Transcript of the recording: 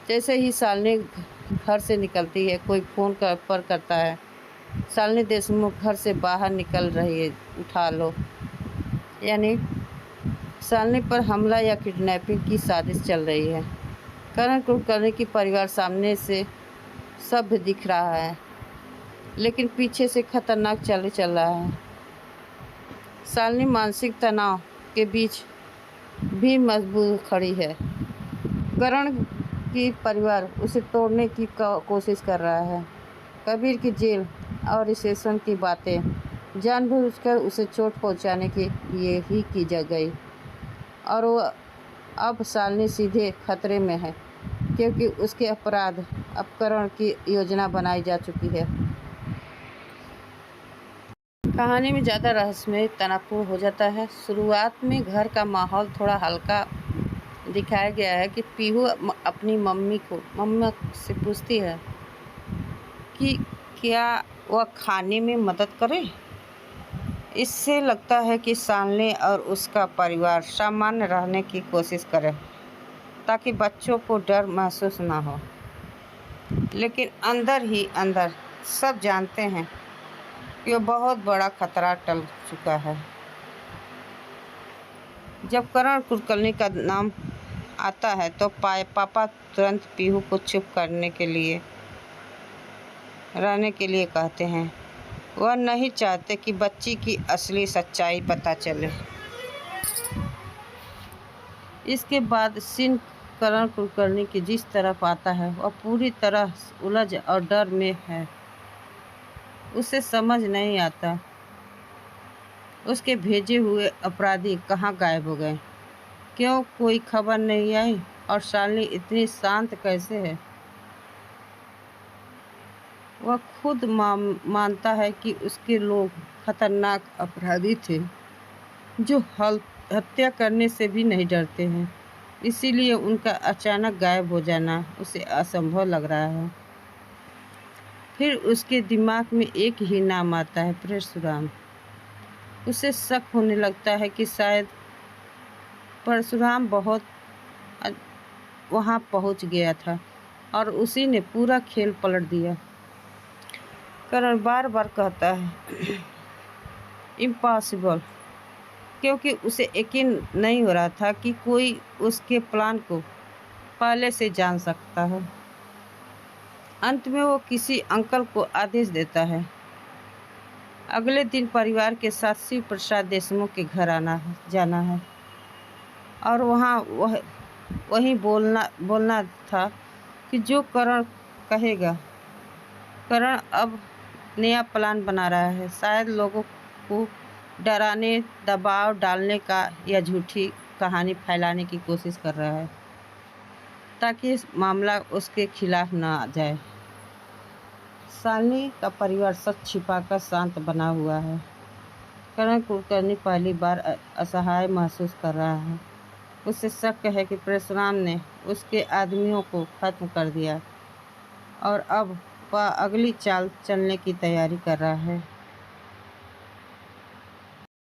जैसे ही शालिनी घर से निकलती है, कोई फ़ोन पर करता है, शालिनी देशमुख घर से बाहर निकल रही है, उठा लो। यानी शालिनी पर हमला या किडनैपिंग की साजिश चल रही है। करण कुलकर्णी की परिवार सामने से सभ्य दिख रहा है, लेकिन पीछे से खतरनाक चल रहा है। शालिनी मानसिक तनाव के बीच भी मजबूत खड़ी है। करण की परिवार उसे तोड़ने की कोशिश कर रहा है। कबीर की जेल और रिसेप्शन की बातें जानबूझकर उसे चोट पहुंचाने के लिए ही की जा गई, और वो अब शालिनी सीधे खतरे में है, क्योंकि उसके अपराध अपकरण की योजना बनाई जा चुकी है। कहानी में ज़्यादा रहस्यमय तनावपूर्ण हो जाता है। शुरुआत में घर का माहौल थोड़ा हल्का दिखाया गया है कि पीहू अपनी मम्मी से पूछती है कि क्या वह खाने में मदद करे। इससे लगता है कि शालिनी और उसका परिवार सामान्य रहने की कोशिश करे, ताकि बच्चों को डर महसूस ना हो। लेकिन अंदर ही अंदर सब जानते हैं कि वो बहुत बड़ा खतरा टल चुका है। जब करण कुलकर्णी का नाम आता है तो पापा तुरंत पीहू को चुप रहने के लिए कहते हैं। वह नहीं चाहते कि बच्ची की असली सच्चाई पता चले। इसके बाद सीन करण कुलकर्णी की जिस तरफ आता है, वह पूरी तरह उलझ और डर में है। उसे समझ नहीं आता उसके भेजे हुए अपराधी कहाँ गायब हो गए, क्यों कोई खबर नहीं आई, और शालिनी इतनी शांत कैसे है। वह खुद मानता है कि उसके लोग खतरनाक अपराधी थे, जो हत्या करने से भी नहीं डरते हैं। इसीलिए उनका अचानक गायब हो जाना उसे असंभव लग रहा है। फिर उसके दिमाग में एक ही नाम आता है, परशुराम। उसे शक होने लगता है कि शायद परशुराम वहाँ पहुँच गया था और उसी ने पूरा खेल पलट दिया। करण बार बार कहता है इम्पॉसिबल, क्योंकि उसे यकीन नहीं हो रहा था कि कोई उसके प्लान को पहले से जान सकता है। अंत में वो किसी अंकल को आदेश देता है। अगले दिन परिवार के साथ शिव प्रसाद देशमुख के घर जाना है, और वहाँ वही बोलना था कि जो करण कहेगा। करण अब नया प्लान बना रहा है, शायद लोगों को डराने, दबाव डालने का या झूठी कहानी फैलाने की कोशिश कर रहा है, ताकि मामला उसके खिलाफ न आ जाए। शालिनी का परिवार सच छिपाकर शांत बना हुआ है। करण कुलकर्णी पहली बार असहाय महसूस कर रहा है। उसे शक है कि परशुराम ने उसके आदमियों को खत्म कर दिया, और अब वह अगली चाल चलने की तैयारी कर रहा है।